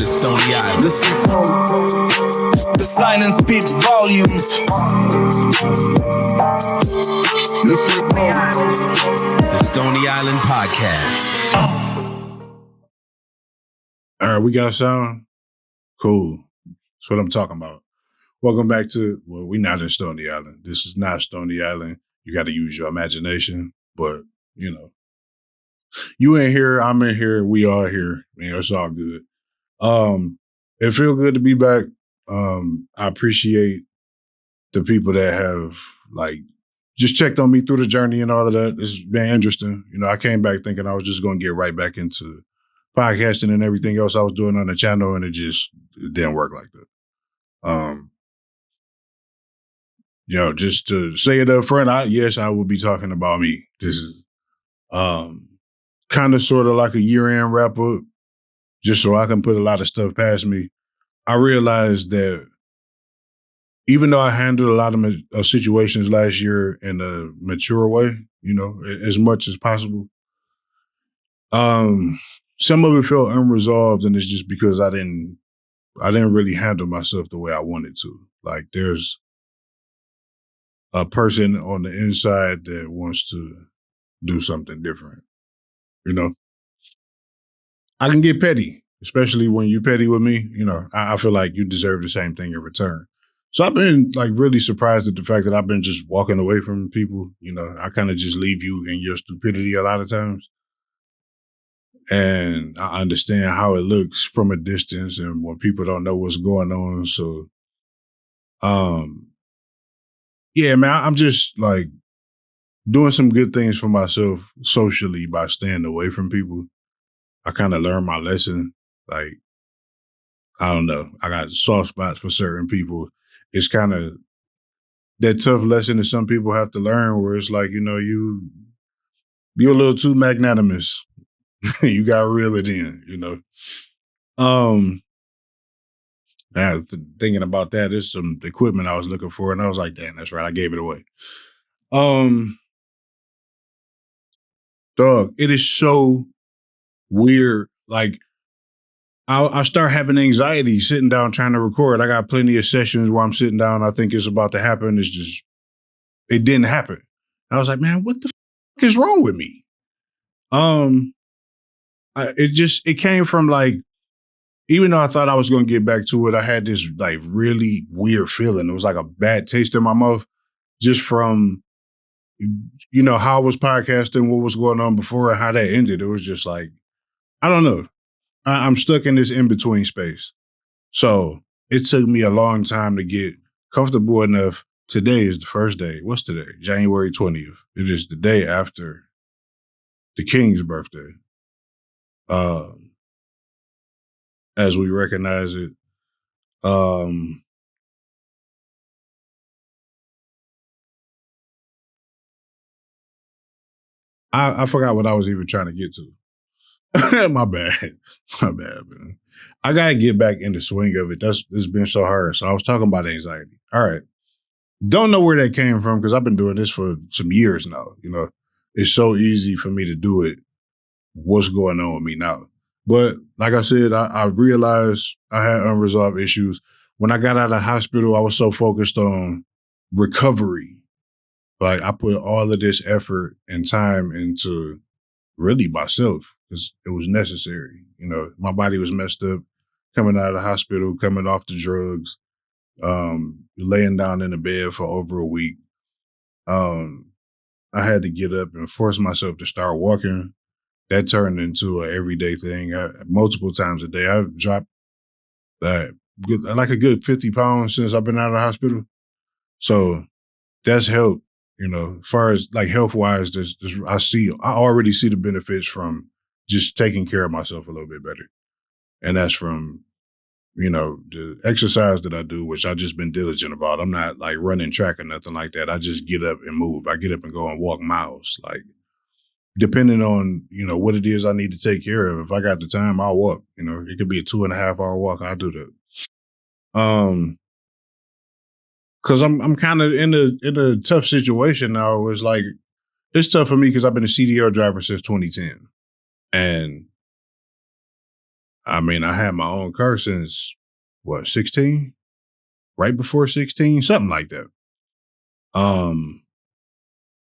Stony Island. Listen, the silence speaks volumes. The Stony Island Podcast. All right, we got sound? Cool. That's what I'm talking about. Welcome back to, well, we're not in Stony Island. This is not Stony Island. You got to use your imagination, but, you know, you in here, I'm in here, we are here. Man, it's all good. It feels good to be back. I appreciate the people that have, like, just checked on me through the journey and all of that. It's been interesting. You know, I came back thinking I was just going to get right back into podcasting and everything else I was doing on the channel, and it didn't work like that. You know, just to say it up front, I will be talking about me. This is kind of sort of like a year-end wrap-up, just so I can put a lot of stuff past me. I realized that even though I handled a lot of situations last year in a mature way, you know, as much as possible, some of it felt unresolved, and it's just because I didn't really handle myself the way I wanted to. Like, there's a person on the inside that wants to do something different. You know, I can get petty, especially when you're petty with me. You know, I feel like you deserve the same thing in return. So I've been like really surprised at the fact that I've been just walking away from people. You know, I kind of just leave you in your stupidity a lot of times. And I understand how it looks from a distance and when people don't know what's going on. So, yeah, man, I'm just like doing some good things for myself socially by staying away from people. I kind of learned my lesson. Like, I don't know, I got soft spots for certain people. It's kind of that tough lesson that some people have to learn where it's like, you know, you're a little too magnanimous. You got to reel it in, you know. Now, thinking about that, there's some equipment I was looking for, and I was like, damn, that's right, I gave it away. Dog, it is so weird. Like, I start having anxiety sitting down trying to record. I got plenty of sessions where I'm sitting down, I think it's about to happen. It's just, it didn't happen. And I was like, man, what the is wrong with me? It came from like, even though I thought I was going to get back to it, I had this like really weird feeling. It was like a bad taste in my mouth just from, you know, how I was podcasting, what was going on before and how that ended. It was just like, I don't know. I'm stuck in this in-between space. So it took me a long time to get comfortable enough. Today is the first day. What's today? January 20th. It is the day after the King's birthday. As we recognize it. I forgot what I was even trying to get to. My bad, man. I gotta get back in the swing of it. It's been so hard. So I was talking about anxiety. All right. Don't know where that came from because I've been doing this for some years now. You know, it's so easy for me to do it. What's going on with me now? But like I said, I realized I had unresolved issues. When I got out of the hospital, I was so focused on recovery. Like, I put all of this effort and time into really myself because it was necessary. You know, my body was messed up coming out of the hospital, coming off the drugs, laying down in the bed for over a week. I had to get up and force myself to start walking. That turned into an everyday thing. Multiple times a day. I've dropped like a good 50 pounds since I've been out of the hospital. So that's helped, you know, as far as like health-wise, I already see the benefits from just taking care of myself a little bit better. And that's from, you know, the exercise that I do, which I've just been diligent about. I'm not like running track or nothing like that. I just get up and move. I get up and go and walk miles. Like, depending on, you know, what it is I need to take care of. If I got the time, I'll walk. You know, it could be a 2.5 hour walk. I'll do that. Cause I'm kind of in a tough situation now. It's like, it's tough for me because I've been a CDL driver since 2010. And I mean, I had my own car since what, 16? Right before 16, something like that.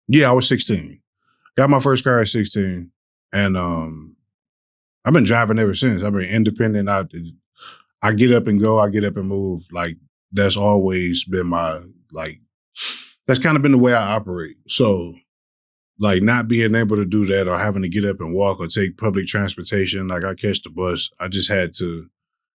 Yeah, I was 16. Got my first car at 16, and I've been driving ever since. I've been independent. I get up and go. I get up and move. Like that's always been my like. That's kind of been the way I operate. So like not being able to do that or having to get up and walk or take public transportation, like I catch the bus. I just had to.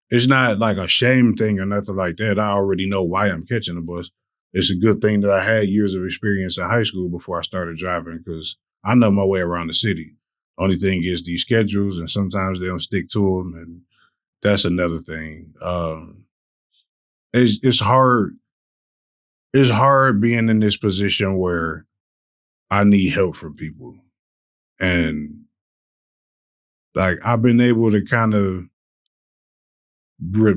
It's not like a shame thing or nothing like that. I already know why I'm catching the bus. It's a good thing that I had years of experience in high school before I started driving because I know my way around the city. Only thing is these schedules, and sometimes they don't stick to them, and that's another thing. It's hard. It's hard being in this position where I need help from people, and like I've been able to kind of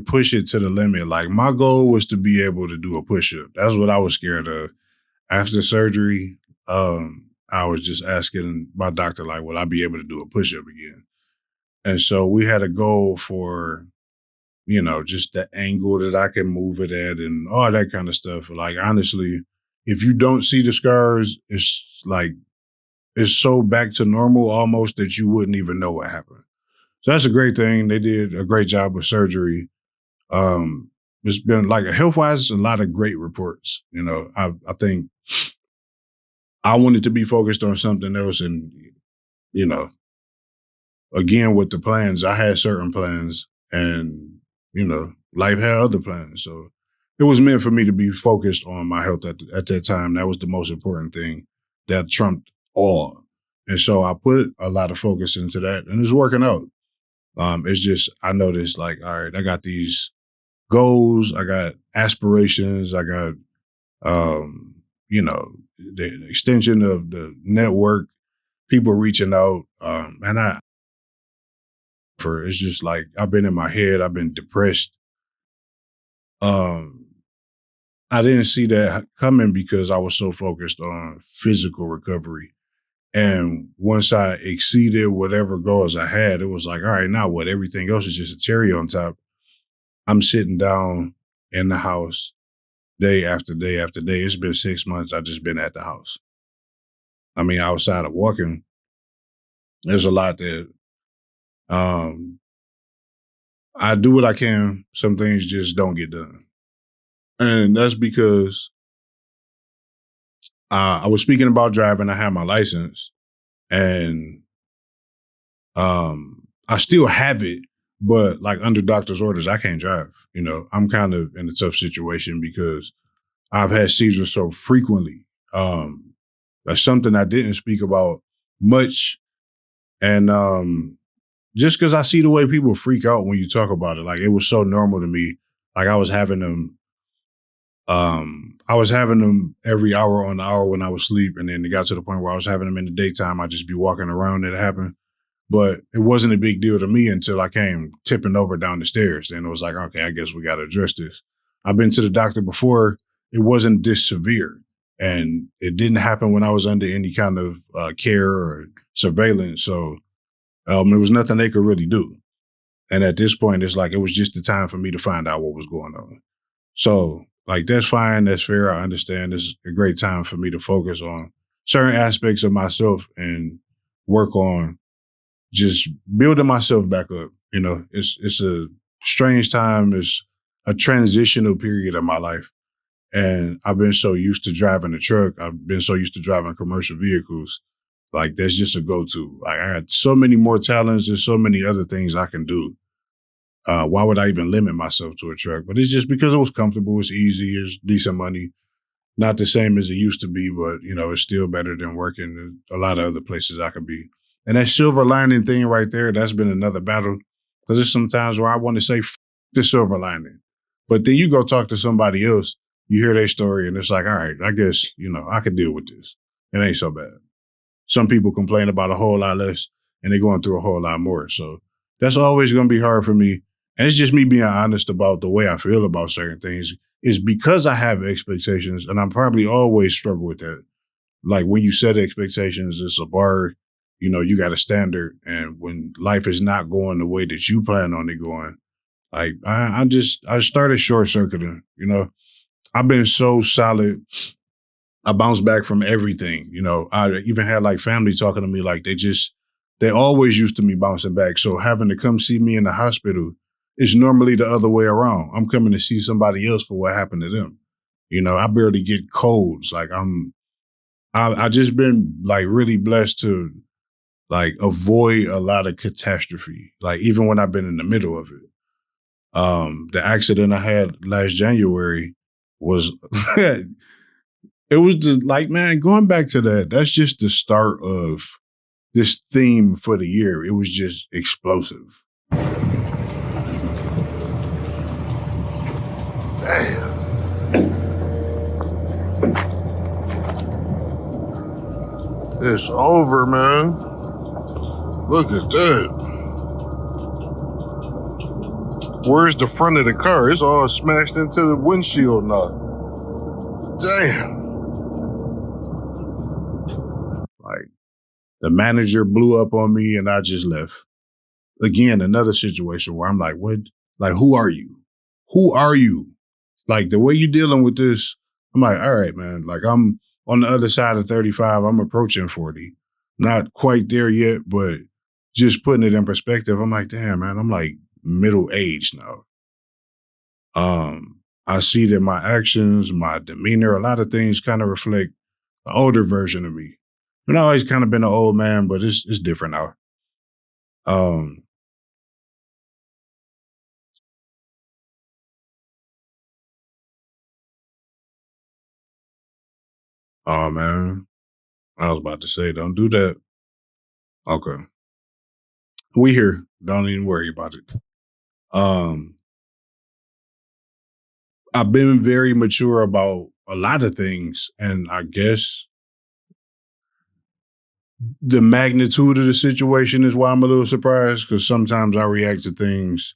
push it to the limit. Like my goal was to be able to do a push up. That's what I was scared of. After surgery, I was just asking my doctor, like, will I be able to do a push up again? And so we had a goal for, just the angle that I can move it at and all that kind of stuff. Like, honestly, if you don't see the scars, it's like, it's so back to normal almost that you wouldn't even know what happened. So that's a great thing. They did a great job with surgery. Um, it's been like health wise, a lot of great reports. I think I wanted to be focused on something else. And, you know, again, with the plans, I had certain plans and, life had other plans. So it was meant for me to be focused on my health at that time. That was the most important thing that trumped all. And so I put a lot of focus into that and it's working out. It's just, I noticed like, all right, I got these goals, I got aspirations, I got, the extension of the network, people reaching out. And it's just like, I've been in my head, I've been depressed. Um, I didn't see that coming because I was so focused on physical recovery. And once I exceeded whatever goals I had, it was like, all right, now what? Everything else is just a cherry on top. I'm sitting down in the house day after day after day. It's been 6 months. I've just been at the house. I mean, outside of walking, there's a lot that I do what I can. Some things just don't get done. And that's because I was speaking about driving. I had my license and I still have it, but like under doctor's orders, I can't drive. I'm kind of in a tough situation because I've had seizures so frequently. That's something I didn't speak about much. And just because I see the way people freak out when you talk about it, like it was so normal to me. Like I was having them every hour on the hour when I was asleep. And then it got to the point where I was having them in the daytime. I'd just be walking around. It happened. But it wasn't a big deal to me until I came tipping over down the stairs. Then it was like, okay, I guess we got to address this. I've been to the doctor before. It wasn't this severe. And it didn't happen when I was under any kind of care or surveillance. So there was nothing they could really do. And at this point, it's like it was just the time for me to find out what was going on. So, like, that's fine. That's fair. I understand. It's a great time for me to focus on certain aspects of myself and work on just building myself back up. It's a strange time. It's a transitional period of my life. And I've been so used to driving a truck. I've been so used to driving commercial vehicles. Like, that's just a go-to. Like, I had so many more talents and so many other things I can do. Why would I even limit myself to a truck? But it's just because it was comfortable, it's easy, it's decent money. Not the same as it used to be, but it's still better than working in a lot of other places I could be. And that silver lining thing right there, that's been another battle. Because there's sometimes where I want to say the silver lining. But then you go talk to somebody else, you hear their story, and it's like, all right, I guess, I could deal with this. It ain't so bad. Some people complain about a whole lot less and they're going through a whole lot more. So that's always going to be hard for me. And it's just me being honest about the way I feel about certain things. Is because I have expectations and I'm probably always struggle with that. Like when you set expectations, it's a bar you got a standard, and when life is not going the way that you plan on it going, like I started short circuiting. I've been so solid. I bounced back from everything. I even had like family talking to me like they always used to me bouncing back. So having to come see me in the hospital is normally the other way around. I'm coming to see somebody else for what happened to them. I barely get colds. Like I just been like really blessed to like avoid a lot of catastrophe. Like even when I've been in the middle of it. The accident I had last January was it was just like, man, going back to that's just the start of this theme for the year. It was just explosive. Damn. It's over, man. Look at that. Where's the front of the car? It's all smashed into the windshield now. Damn. Like, the manager blew up on me and I just left. Again, another situation where I'm like, what? Like, who are you? Who are you? Like, the way you're dealing with this, I'm like, all right, man. Like, I'm on the other side of 35. I'm approaching 40. Not quite there yet, but just putting it in perspective, I'm like, damn, man, I'm like middle aged now. I see that my actions, my demeanor, a lot of things kind of reflect the older version of me. I've always kind of been an old man, but it's different now. Oh man, I was about to say, don't do that. Okay, we here. Don't even worry about it. Um, I've been very mature about a lot of things, and I guess the magnitude of the situation is why I'm a little surprised, because sometimes I react to things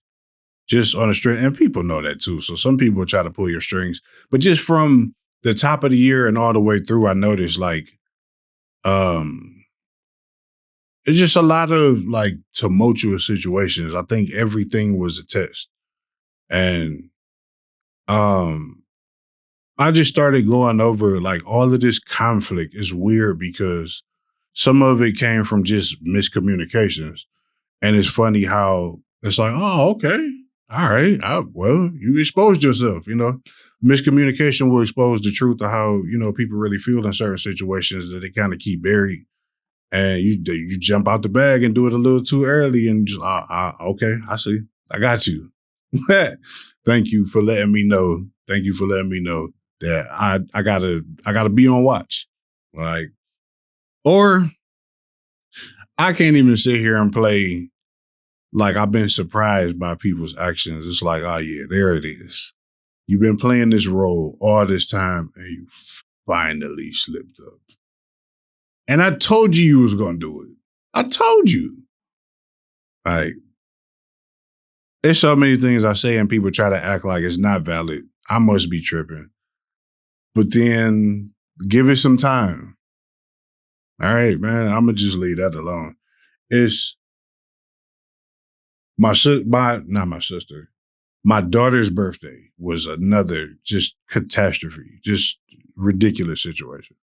just on a string, and people know that too. So some people try to pull your strings, but just from the top of the year and all the way through, I noticed like, it's just a lot of like tumultuous situations. I think everything was a test. And um I just started going over like all of this conflict is weird because some of it came from just miscommunications. And it's funny how it's like, oh, okay. All right. Well, you exposed yourself. Miscommunication will expose the truth of how, people really feel in certain situations that they kind of keep buried. And you jump out the bag and do it a little too early and just, okay, I see. I got you. Thank you for letting me know. Thank you for letting me know that I gotta be on watch. Like, or I can't even sit here and play like I've been surprised by people's actions. It's like, oh yeah, there it is. You've been playing this role all this time and you finally slipped up. And I told you was gonna do it. I told you. Like, there's so many things I say and people try to act like it's not valid. I must be tripping. But then give it some time. All right, man. I'm gonna just leave that alone. It's not my sister. My daughter's birthday was another just catastrophe, just ridiculous situation.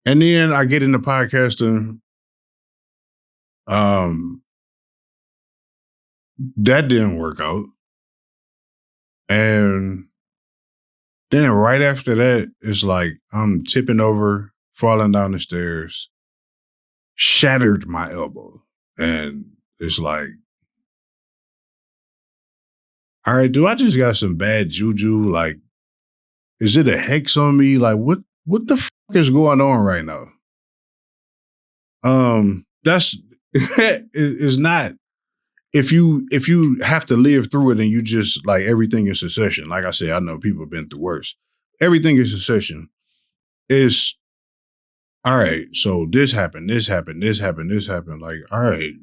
And then I get into podcasting. Um, that didn't work out. And then right after that, it's like I'm tipping over, falling down the stairs, shattered my elbow. And it's like, all right, do I just got some bad juju? Like, is it a hex on me? Like, what the fuck is going on right now? That's it's not. If you have to live through it and you just like everything is succession. Like I said, I know people have been through worse. Everything is succession. Is all right. So this happened. This happened. This happened. This happened. Like, all right.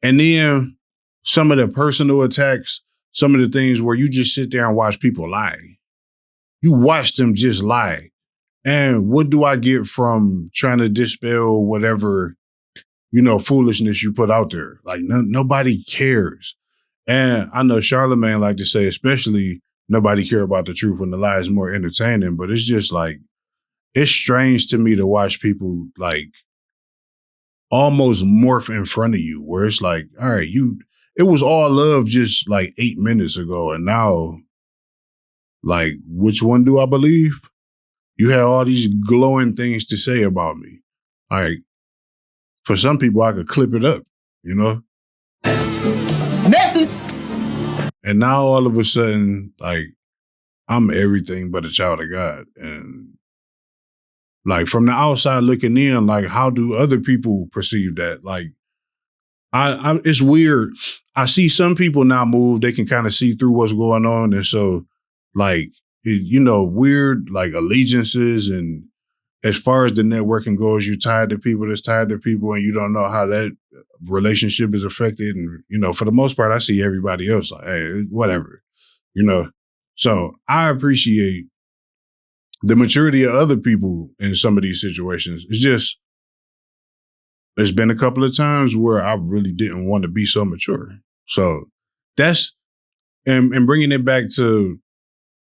And then some of the personal attacks, some of the things where you just sit there and watch people lie. You watch them just lie. And what do I get from trying to dispel whatever foolishness you put out there. Like nobody cares. And I know Charlemagne like to say, especially nobody care about the truth when the lie is more entertaining, but it's just like, it's strange to me to watch people like almost morph in front of you where it's like, all right, it was all love just like 8 minutes ago. And now, like, which one do I believe? You have all these glowing things to say about me. Like, for some people, I could clip it up, you know? Message. And now all of a sudden, like, I'm everything but a child of God. And like from the outside looking in, like, how do other people perceive that? Like, it's weird. I see some people now move, they can kind of see through what's going on. And so, like, weird, like, allegiances. And as far as the networking goes, you're tied to people that's tied to people, and you don't know how that relationship is affected. And, for the most part, I see everybody else like, hey, whatever, you know? So I appreciate the maturity of other people in some of these situations. There's been a couple of times where I really didn't want to be so mature. So that's, and bringing it back to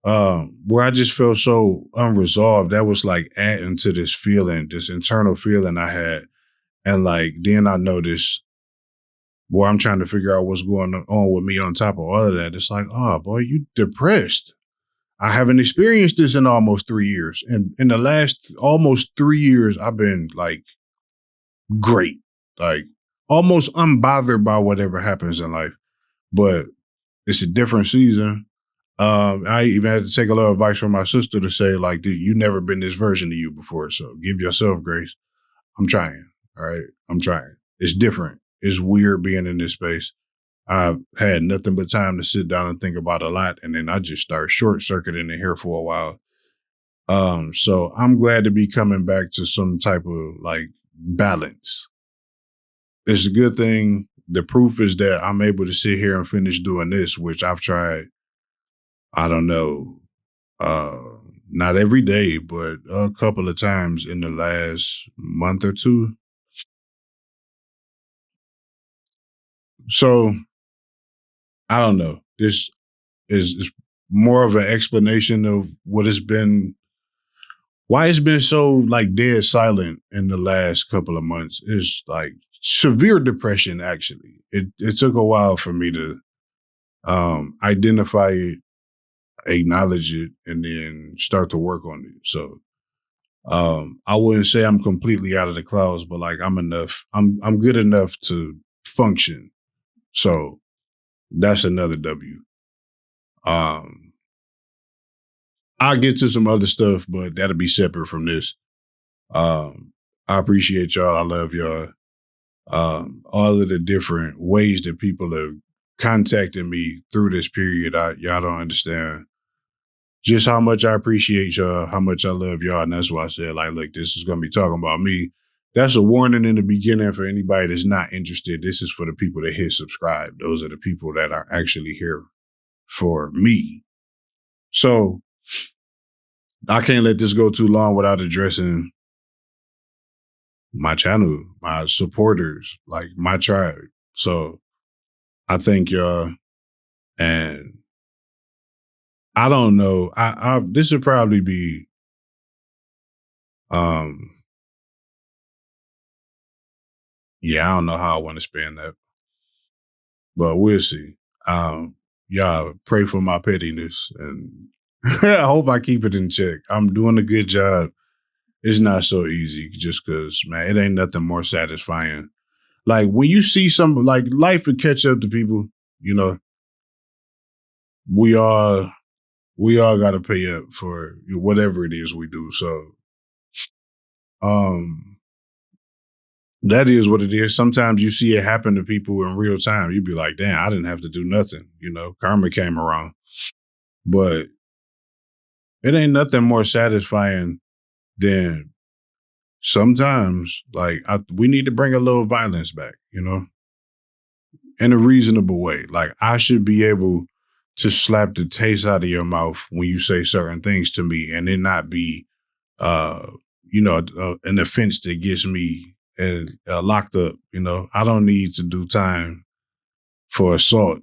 where I just felt so unresolved, that was like adding to this feeling, this internal feeling I had. And like, then I noticed where I'm trying to figure out what's going on with me on top of all of that. It's like, oh boy, you depressed. I haven't experienced this in almost 3 years. And in the last almost 3 years, I've been like great, like almost unbothered by whatever happens in life. But it's a different season. I even had to take a little advice from my sister to say, like, dude, you never been this version of you before. So give yourself grace. I'm trying. All right. I'm trying. It's different. It's weird being in this space. I've had nothing but time to sit down and think about a lot. And then I just start short circuiting in here for a while. So I'm glad to be coming back to some type of like balance. It's a good thing. The proof is that I'm able to sit here and finish doing this, which I've tried, I don't know, not every day, but a couple of times in the last month or two. So I don't know. This is more of an explanation of what it's been, why it's been so like dead silent in the last couple of months. Is like severe depression, actually. It took a while for me to identify it, acknowledge it, and then start to work on it. So I wouldn't say I'm completely out of the clouds, but like I'm good enough to function. So that's another W. I'll get to some other stuff, but that'll be separate from this. I appreciate y'all. I love y'all. All of the different ways that people have contacted me through this period, y'all don't understand just how much I appreciate y'all, how much I love y'all. And that's why I said, like, look, this is going to be talking about me. That's a warning in the beginning for anybody that's not interested. This is for the people that hit subscribe. Those are the people that are actually here for me. So I can't let this go too long without addressing my channel, my supporters, like my tribe. So I thank y'all. And I don't know. This would probably be yeah, I don't know how I want to spend that. But we'll see. Y'all pray for my pettiness, and I hope I keep it in check. I'm doing a good job. It's not so easy just because, man, it ain't nothing more satisfying. Like when you see some, like life would catch up to people, you know, we all got to pay up for whatever it is we do. So, that is what it is. Sometimes you see it happen to people in real time. You'd be like, damn, I didn't have to do nothing. Karma came around. But it ain't nothing more satisfying than sometimes, like, we need to bring a little violence back, in a reasonable way. Like, I should be able to slap the taste out of your mouth when you say certain things to me and it not be, an offense that gets me and locked up. You know, I don't need to do time for assault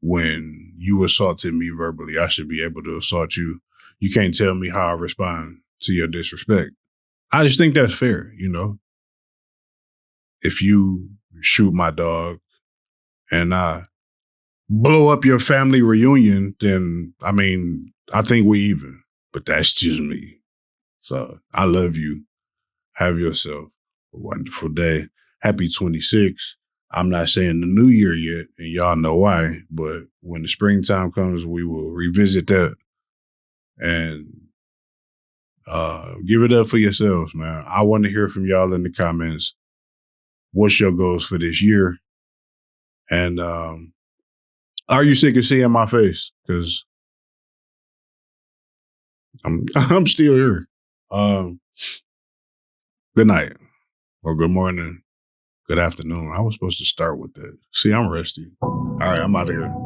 when you assaulted me verbally. I should be able to assault you. You can't tell me how I respond to your disrespect. I just think that's fair, you know. If you shoot my dog and I blow up your family reunion, then I mean, I think we even. But that's just me. So I love you. Have yourself a wonderful day. Happy 26. I'm not saying the new year yet, and y'all know why, but when the springtime comes, we will revisit that and give it up for yourselves, man. I want to hear from y'all in the comments. What's your goals for this year? And are you sick of seeing my face? Because I'm still here. Good night or good morning, good afternoon. I was supposed to start with that. See, I'm rusty. All right, I'm out of here.